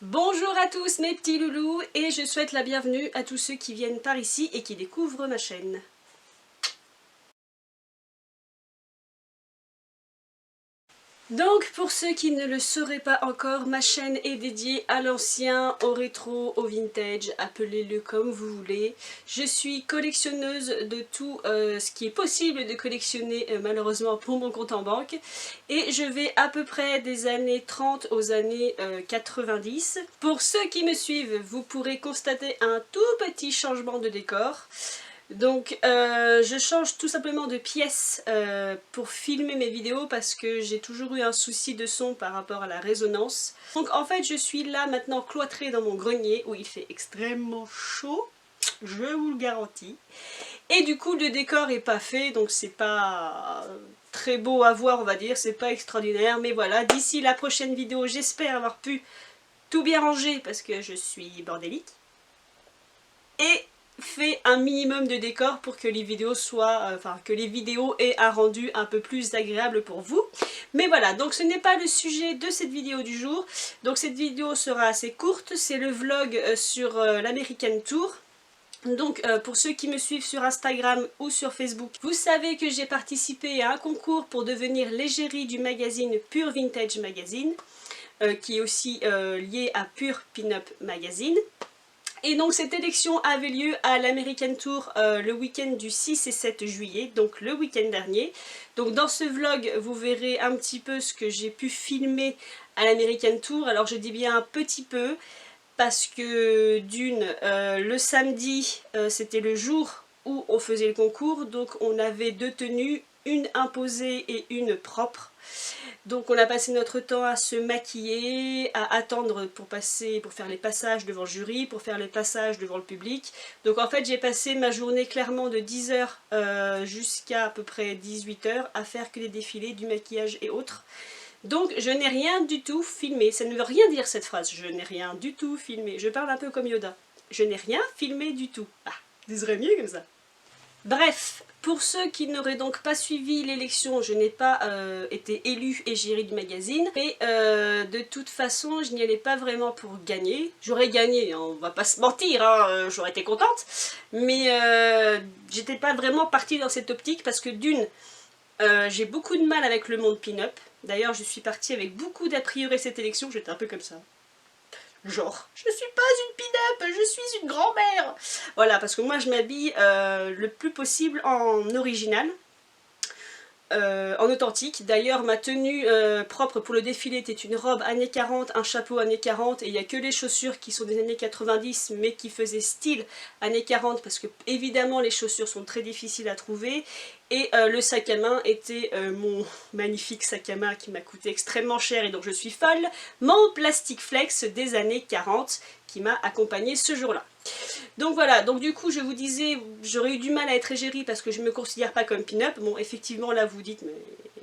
Bonjour à tous mes petits loulous et je souhaite la bienvenue à tous ceux qui viennent par ici et qui découvrent ma chaîne. Donc pour ceux qui ne le sauraient pas encore, ma chaîne est dédiée à l'ancien, au rétro, au vintage, appelez-le comme vous voulez. Je suis collectionneuse de tout ce qui est possible de collectionner malheureusement pour mon compte en banque. Et je vais à peu près des années 30 aux années 90. Pour ceux qui me suivent, vous pourrez constater un tout petit changement de décor. Donc je change tout simplement de pièce pour filmer mes vidéos parce que j'ai toujours eu un souci de son par rapport à la résonance. Donc en fait je suis là maintenant cloîtrée dans mon grenier où il fait extrêmement chaud, je vous le garantis. Et du coup le décor est pas fait, donc c'est pas très beau à voir on va dire, c'est pas extraordinaire. Mais voilà, d'ici la prochaine vidéo j'espère avoir pu tout bien ranger parce que je suis bordélique. Et fait un minimum de décor pour que les vidéos soient, que les vidéos aient un rendu un peu plus agréable pour vous. Mais voilà, donc ce n'est pas le sujet de cette vidéo du jour. Donc cette vidéo sera assez courte, c'est le vlog sur l'American Tour. Donc pour ceux qui me suivent sur Instagram ou sur Facebook, vous savez que j'ai participé à un concours pour devenir l'égérie du magazine Pure Vintage Magazine, qui est aussi lié à Pure Pin-Up Magazine. Et donc cette élection avait lieu à l'American Tour le week-end du 6 et 7 juillet, donc le week-end dernier. Donc dans ce vlog, vous verrez un petit peu ce que j'ai pu filmer à l'American Tour. Alors je dis bien un petit peu, parce que d'une, le samedi, c'était le jour où on faisait le concours, donc on avait deux tenues, une imposée et une propre. Donc on a passé notre temps à se maquiller, à attendre pour faire les passages devant le jury, pour faire les passages devant le public. Donc en fait j'ai passé ma journée clairement de 10h jusqu'à peu près 18h à faire que des défilés, du maquillage et autres. Donc je n'ai rien du tout filmé, ça ne veut rien dire cette phrase, je n'ai rien du tout filmé. Je parle un peu comme Yoda, je n'ai rien filmé du tout. Ah, vous serez mieux comme ça. Bref, pour ceux qui n'auraient donc pas suivi l'élection, je n'ai pas été élue égérie du magazine. Et de toute façon, je n'y allais pas vraiment pour gagner. J'aurais gagné, hein, on va pas se mentir, hein, j'aurais été contente. Mais j'étais pas vraiment partie dans cette optique parce que d'une, j'ai beaucoup de mal avec le monde pin-up. D'ailleurs, je suis partie avec beaucoup d'a priori cette élection, j'étais un peu comme ça. Genre, je suis pas une pin-up, je suis une grand-mère. Voilà, parce que moi je m'habille le plus possible en original, en authentique. D'ailleurs, ma tenue propre pour le défilé était une robe années 40, un chapeau années 40, et il n'y a que les chaussures qui sont des années 90, mais qui faisaient style années 40, parce que évidemment les chaussures sont très difficiles à trouver. Et le sac à main était mon magnifique sac à main qui m'a coûté extrêmement cher et donc je suis folle, mon Plastic Flex des années 40 qui m'a accompagnée ce jour-là. Donc voilà, donc du coup je vous disais, j'aurais eu du mal à être égérie parce que je me considère pas comme pin-up. Bon effectivement là vous dites, mais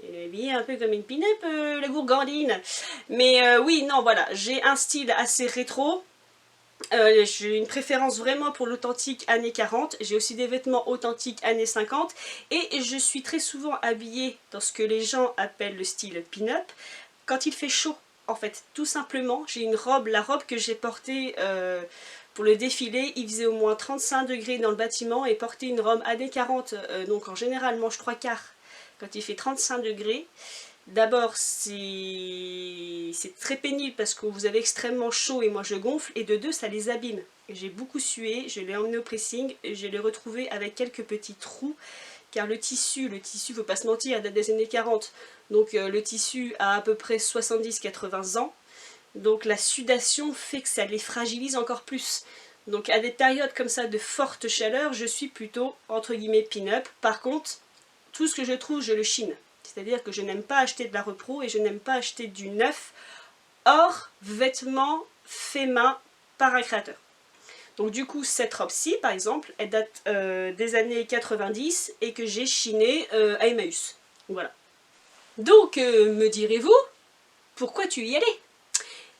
elle est habillée un peu comme une pin-up, la gourgandine. Mais oui, non voilà, j'ai un style assez rétro. J'ai une préférence vraiment pour l'authentique années 40, j'ai aussi des vêtements authentiques années 50 et je suis très souvent habillée dans ce que les gens appellent le style pin-up quand il fait chaud en fait, tout simplement. J'ai une robe, la robe que j'ai portée pour le défilé, il faisait au moins 35 degrés dans le bâtiment et porter une robe années 40, donc en général manche 3/4 quand il fait 35 degrés. D'abord, c'est très pénible parce que vous avez extrêmement chaud et moi je gonfle. Et de deux, ça les abîme. J'ai beaucoup sué, je l'ai emmené au pressing et je l'ai retrouvé avec quelques petits trous. Car le tissu, faut pas se mentir, date des années 40. Donc le tissu a à peu près 70-80 ans. Donc la sudation fait que ça les fragilise encore plus. Donc à des périodes comme ça de forte chaleur, je suis plutôt entre guillemets pin-up. Par contre, tout ce que je trouve, je le chine. C'est-à-dire que je n'aime pas acheter de la repro et je n'aime pas acheter du neuf hors vêtements faits main par un créateur. Donc du coup, cette robe-ci, par exemple, elle date des années 90 et que j'ai chiné à Emmaüs. Voilà. Donc, me direz-vous, pourquoi tu y allais?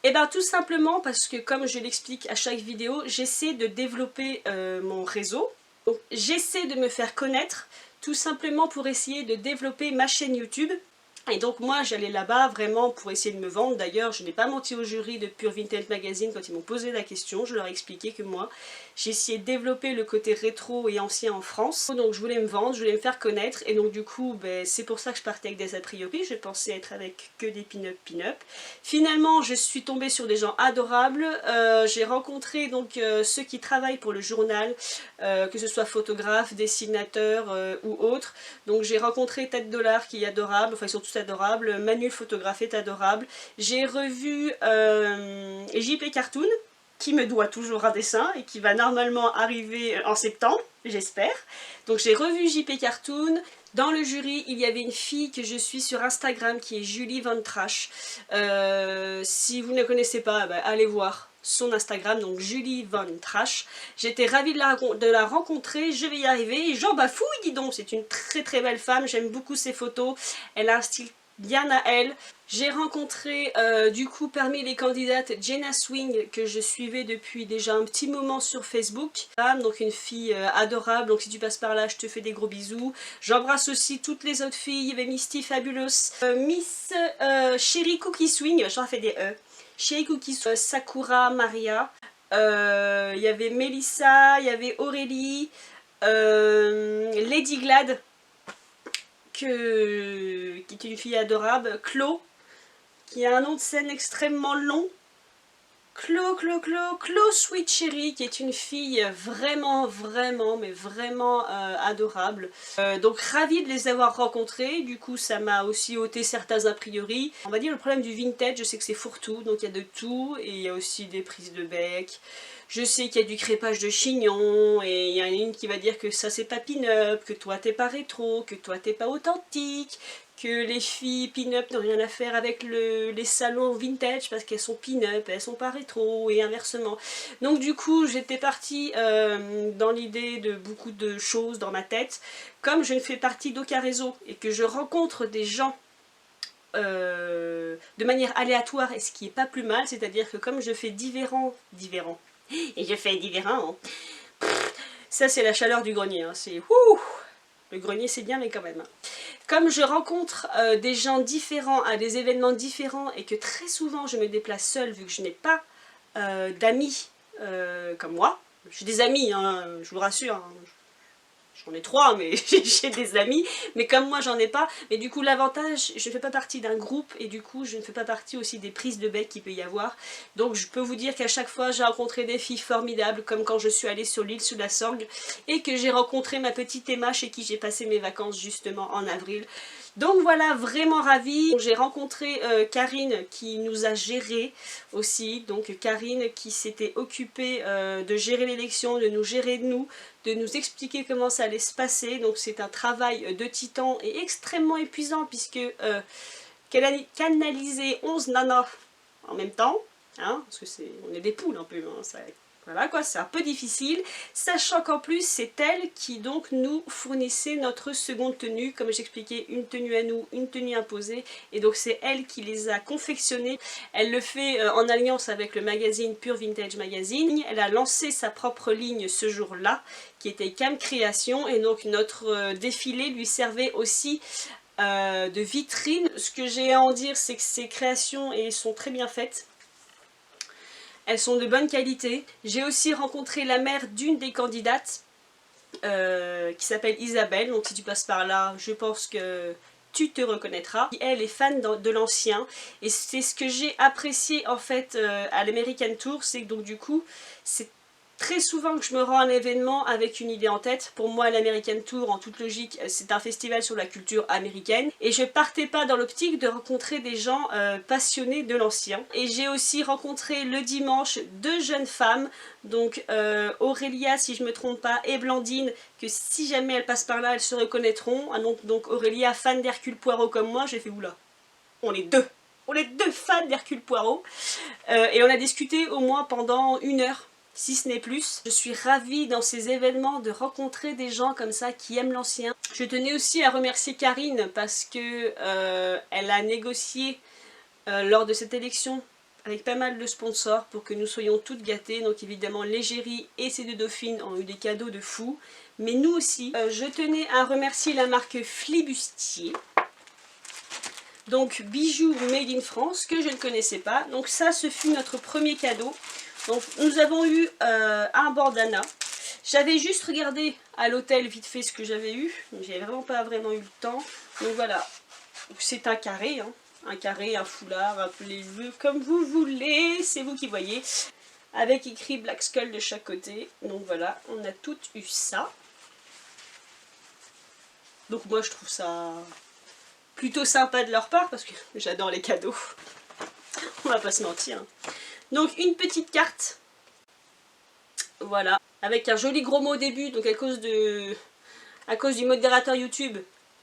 Eh bien tout simplement parce que, comme je l'explique à chaque vidéo, j'essaie de développer mon réseau. Donc j'essaie de me faire connaître, tout simplement pour essayer de développer ma chaîne YouTube Et donc moi j'allais là-bas vraiment pour essayer de me vendre. D'ailleurs je n'ai pas menti au jury de Pure Vintage Magazine quand ils m'ont posé la question. Je leur ai expliqué que moi j'ai essayé de développer le côté rétro et ancien en France. Donc je voulais me vendre, je voulais me faire connaître. Et donc du coup c'est pour ça que je partais avec des a priori. Je pensais être avec que des pin-up. Finalement je suis tombée sur des gens adorables. J'ai rencontré donc ceux qui travaillent pour le journal, que ce soit photographe, dessinateur ou autre. Donc j'ai rencontré Tête Dollar qui est adorable, enfin ils sont tous adorables, Manu le photographe est adorable. J'ai revu JP Cartoon, qui me doit toujours un dessin et qui va normalement arriver en septembre, j'espère. Donc j'ai revu JP Cartoon. Dans le jury, il y avait une fille que je suis sur Instagram qui est Julie Von Trash. Si vous ne la connaissez pas, allez voir son Instagram, donc Julie Von Trash. J'étais ravie de la rencontrer, je vais y arriver. Jean bafouille, dis donc, c'est une très très belle femme, j'aime beaucoup ses photos. Elle a un style bien à elle. J'ai rencontré du coup parmi les candidates Jenna Swing que je suivais depuis déjà un petit moment sur Facebook. Donc une fille adorable, donc si tu passes par là je te fais des gros bisous. J'embrasse aussi toutes les autres filles, il y avait Misty Fabulous, Miss Cherry Cookie Swing, j'en fais des E. Cherry Cookie Swing, Sakura Maria, il y avait Melissa, il y avait Aurélie, Lady Glad, qui est une fille adorable, Chlo, qui a un nom de scène extrêmement long, Chlo Sweet Cherry, qui est une fille vraiment adorable. Donc ravie de les avoir rencontrés, du coup ça m'a aussi ôté certains a priori. On va dire le problème du vintage, je sais que c'est fourre-tout, donc il y a de tout, et il y a aussi des prises de bec. Je sais qu'il y a du crépage de chignon, et il y en a une qui va dire que ça c'est pas pin-up, que toi t'es pas rétro, que toi t'es pas authentique, que les filles pin-up n'ont rien à faire avec les salons vintage parce qu'elles sont pin-up, elles sont pas rétro et inversement. Donc du coup j'étais partie dans l'idée de beaucoup de choses dans ma tête. Comme je ne fais partie d'aucun réseau et que je rencontre des gens de manière aléatoire, et ce qui est pas plus mal, c'est-à-dire que comme je fais différents, et je fais différent, ça c'est la chaleur du grenier, hein. C'est ouh, le grenier c'est bien mais quand même. Comme je rencontre des gens différents à des événements différents et que très souvent je me déplace seule vu que je n'ai pas d'amis comme moi, j'ai des amis, hein, je vous rassure, hein. J'en ai 3 mais j'ai des amis, mais comme moi j'en ai pas, mais du coup l'avantage, je ne fais pas partie d'un groupe et du coup je ne fais pas partie aussi des prises de bec qu'il peut y avoir. Donc je peux vous dire qu'à chaque fois j'ai rencontré des filles formidables, comme quand je suis allée sur l'île sous la Sorgue et que j'ai rencontré ma petite Emma chez qui j'ai passé mes vacances justement en avril. Donc voilà, vraiment ravie. J'ai rencontré Karine qui nous a géré aussi, donc Karine qui s'était occupée de gérer l'élection, de nous gérer nous, de nous expliquer comment ça allait se passer. Donc c'est un travail de titan et extrêmement épuisant puisque qu'elle a canalisé 11 nanas en même temps, hein, parce que on est des poules un peu, hein, ça, voilà quoi, c'est un peu difficile, sachant qu'en plus c'est elle qui donc nous fournissait notre seconde tenue, comme j'expliquais, une tenue à nous, une tenue imposée, et donc c'est elle qui les a confectionnées. Elle le fait en alliance avec le magazine Pure Vintage Magazine. Elle a lancé sa propre ligne ce jour-là, qui était Cam Création, et donc notre défilé lui servait aussi de vitrine. Ce que j'ai à en dire, c'est que ces créations sont très bien faites. Elles sont de bonne qualité. J'ai aussi rencontré la mère d'une des candidates qui s'appelle Isabelle. Donc si tu passes par là, je pense que tu te reconnaîtras. Elle est fan de l'ancien. Et c'est ce que j'ai apprécié en fait à l'American Tour. C'est que donc du coup, c'est très souvent que je me rends à un événement avec une idée en tête. Pour moi, l'American Tour, en toute logique, c'est un festival sur la culture américaine. Et je partais pas dans l'optique de rencontrer des gens passionnés de l'ancien. Et j'ai aussi rencontré le dimanche 2 jeunes femmes, donc Aurélia, si je me trompe pas, et Blandine, que si jamais elles passent par là, elles se reconnaîtront. Ah, donc Aurélia, fan d'Hercule Poirot comme moi, j'ai fait oula, on est deux. On est 2 fans d'Hercule Poirot. Et on a discuté au moins pendant 1 heure. Si ce n'est plus. Je suis ravie dans ces événements de rencontrer des gens comme ça qui aiment l'ancien. Je tenais aussi à remercier Karine parce que elle a négocié lors de cette élection avec pas mal de sponsors pour que nous soyons toutes gâtées. Donc évidemment l'égérie et ses 2 dauphines ont eu des cadeaux de fou. Mais nous aussi. Je tenais à remercier la marque Flibustier. Donc bijoux made in France que je ne connaissais pas. Donc ça, ce fut notre premier cadeau. Donc nous avons eu un bandana. J'avais juste regardé à l'hôtel vite fait ce que j'avais eu. J'ai vraiment pas eu le temps. Donc voilà, c'est un carré, hein. Un carré, un foulard, appelez-le comme vous voulez, c'est vous qui voyez. Avec écrit Black Skull de chaque côté. Donc voilà, on a toutes eu ça. Donc moi je trouve ça plutôt sympa de leur part parce que j'adore les cadeaux. On va pas se mentir. Donc une petite carte. Voilà. Avec un joli gros mot au début. Donc à cause du modérateur YouTube.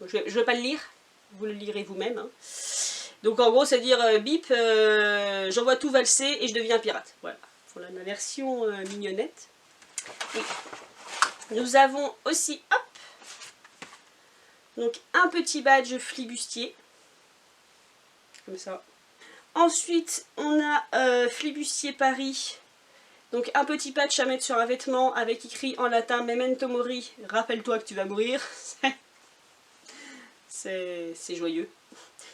Je ne vais pas le lire. Vous le lirez vous-même. Hein. Donc en gros c'est dire bip, j'envoie tout valser et je deviens pirate. Voilà. Voilà ma version mignonnette. Et nous avons aussi, hop, donc un petit badge flibustier. Comme ça. Ensuite, on a Flibustier Paris. Donc un petit patch à mettre sur un vêtement avec écrit en latin Memento Mori, rappelle-toi que tu vas mourir. C'est joyeux.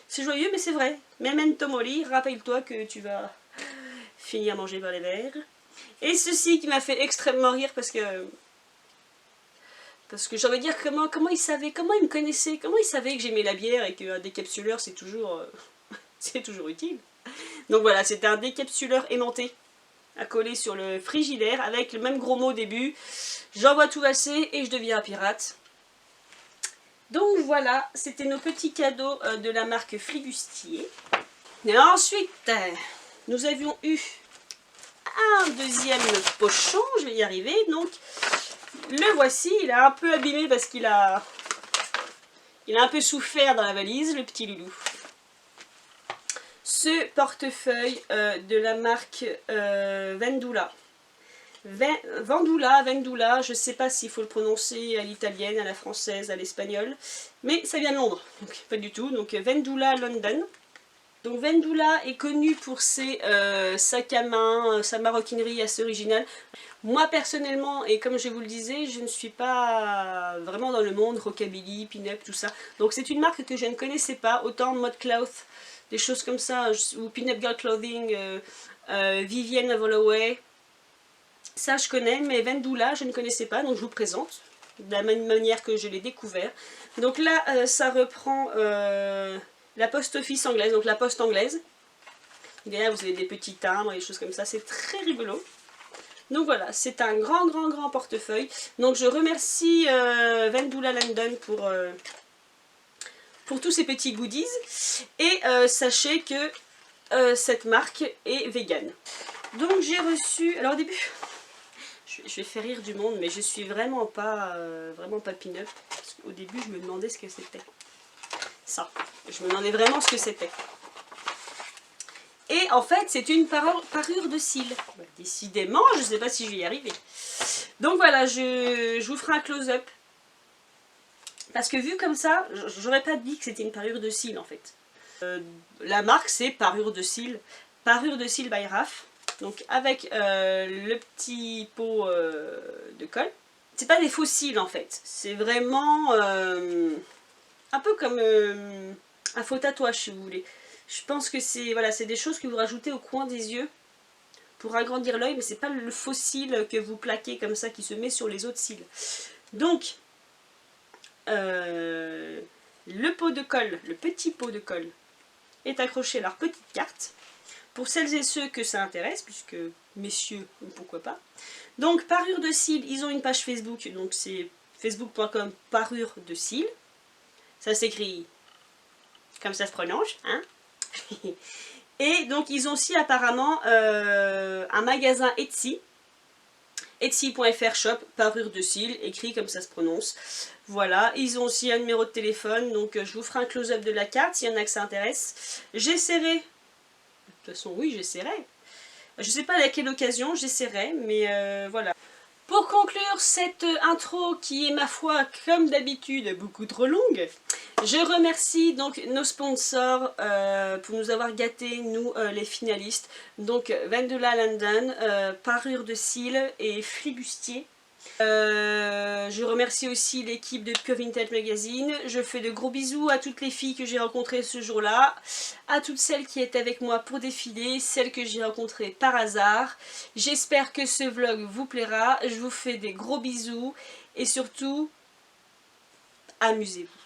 C'est joyeux mais c'est vrai. Memento Mori, rappelle-toi que tu vas finir mangé par les vers. Et ceci qui m'a fait extrêmement rire parce que j'ai envie de dire comment il savait, comment il me connaissait, comment il savait que j'aimais la bière et qu'un décapsuleur c'est toujours, c'est toujours utile. Donc voilà, c'était un décapsuleur aimanté à coller sur le frigidaire avec le même gros mot au début. J'envoie tout valser et je deviens un pirate. Donc voilà, c'était nos petits cadeaux de la marque Flibustier. Et ensuite, nous avions eu un deuxième pochon, je vais y arriver. Donc le voici, il est un peu abîmé parce qu'il a un peu souffert dans la valise, le petit loulou. Ce portefeuille de la marque Vendula. Vendula, je ne sais pas s'il faut le prononcer à l'italienne, à la française, à l'espagnol, mais ça vient de Londres, donc pas du tout. Donc Vendula London. Donc Vendula est connu pour ses sacs à main, sa maroquinerie assez originale. Moi personnellement, et comme je vous le disais, je ne suis pas vraiment dans le monde rockabilly, pin-up, tout ça. Donc c'est une marque que je ne connaissais pas, autant Modcloth, des choses comme ça, ou Pin-Up Girl Clothing, Vivienne Holloway. Ça je connais, mais Vendula je ne connaissais pas, donc je vous présente de la même manière que je l'ai découvert. Donc là ça reprend la post office anglaise, donc la poste anglaise. Derrière vous avez des petits timbres et des choses comme ça, c'est très rigolo. Donc voilà, c'est un grand portefeuille. Donc je remercie Vendula London pour tous ces petits goodies. Et sachez que cette marque est vegan. Donc j'ai reçu, alors au début, je vais faire rire du monde, mais je suis vraiment pas pin-up. Au début je me demandais ce que c'était. Ça, je me demandais vraiment ce que c'était. Et en fait, c'est une parure de cils. Décidément, je ne sais pas si je vais y arriver. Donc voilà, je vous ferai un close-up. Parce que vu comme ça, j'aurais pas dit que c'était une parure de cils en fait. La marque, c'est parure de cils. Parure de cils by Raf. Donc avec le petit pot de colle. C'est pas des faux cils en fait. C'est vraiment un peu comme un faux tatouage si vous voulez. Je pense que c'est voilà, des choses que vous rajoutez au coin des yeux pour agrandir l'œil, mais c'est pas le faux cil que vous plaquez comme ça qui se met sur les autres cils. Donc, le pot de colle, le petit pot de colle est accroché à leur petite carte. Pour celles et ceux que ça intéresse, puisque messieurs, pourquoi pas. Donc, parure de cils, ils ont une page Facebook, donc c'est facebook.com parure de cils. Ça s'écrit comme ça se prononce, hein. Et donc ils ont aussi apparemment un magasin Etsy, etsy.fr shop, parure de cils, écrit comme ça se prononce. Voilà, ils ont aussi un numéro de téléphone, donc je vous ferai un close-up de la carte s'il y en a que ça intéresse. J'essaierai, de toute façon oui j'essaierai, je sais pas à quelle occasion j'essaierai, mais voilà. Pour conclure cette intro qui est ma foi comme d'habitude beaucoup trop longue, je remercie donc nos sponsors pour nous avoir gâtés, nous les finalistes. Donc Vendula London, Parure de cils et Flibustier. Je remercie aussi l'équipe de Pure Vintage Magazine. Je fais de gros bisous à toutes les filles que j'ai rencontrées ce jour-là, à toutes celles qui étaient avec moi pour défiler, celles que j'ai rencontrées par hasard. J'espère que ce vlog vous plaira. Je vous fais des gros bisous et surtout, amusez-vous.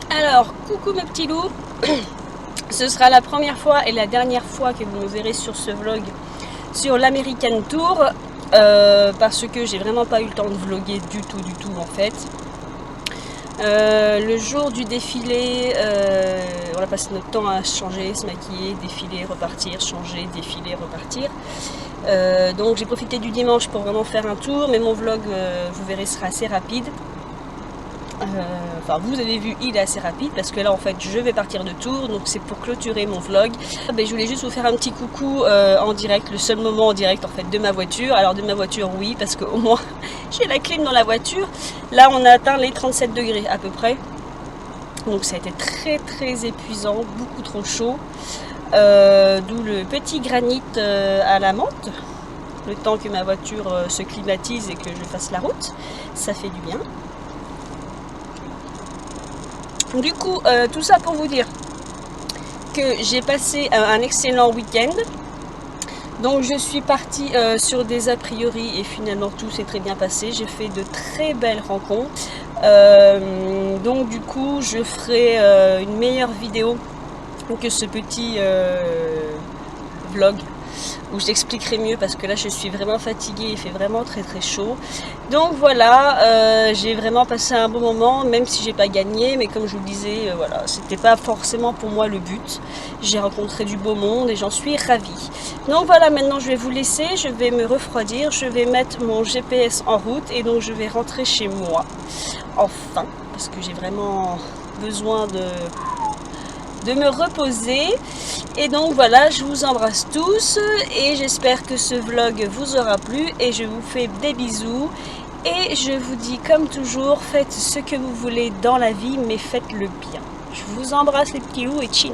Alors, coucou mes petits loups. Ce sera la première fois et la dernière fois que vous me verrez sur ce vlog sur l'American Tour, parce que j'ai vraiment pas eu le temps de vlogger du tout en fait. Le jour du défilé, on a passé notre temps à changer, se maquiller, défiler, repartir, changer, défiler, repartir. Donc j'ai profité du dimanche pour vraiment faire un tour, mais mon vlog, vous verrez, sera assez rapide. Enfin, vous avez vu, il est assez rapide parce que là en fait je vais partir de Tours, donc c'est pour clôturer mon vlog. Je voulais juste vous faire un petit coucou en direct, le seul moment en direct en fait de ma voiture. Alors de ma voiture, oui, parce qu'au moins j'ai la clim dans la voiture. Là on a atteint les 37 degrés à peu près, donc ça a été très épuisant, beaucoup trop chaud, d'où le petit granit à la menthe, le temps que ma voiture se climatise et que je fasse la route, ça fait du bien. Du coup, tout ça pour vous dire que j'ai passé un excellent week-end. Donc je suis partie sur des a priori et finalement tout s'est très bien passé. J'ai fait de très belles rencontres. Donc du coup je ferai une meilleure vidéo que ce petit vlog où j'expliquerai mieux parce que là je suis vraiment fatiguée, il fait vraiment très chaud. Donc voilà, j'ai vraiment passé un bon moment, même si j'ai pas gagné, mais comme je vous le disais, voilà, c'était pas forcément pour moi le but. J'ai rencontré du beau monde et j'en suis ravie. Donc voilà, maintenant je vais vous laisser, je vais me refroidir, je vais mettre mon GPS en route et donc je vais rentrer chez moi, enfin, parce que j'ai vraiment besoin de me reposer. Et donc voilà, je vous embrasse tous et j'espère que ce vlog vous aura plu et je vous fais des bisous et je vous dis comme toujours, faites ce que vous voulez dans la vie mais faites-le bien. Je vous embrasse les petits loups et chin.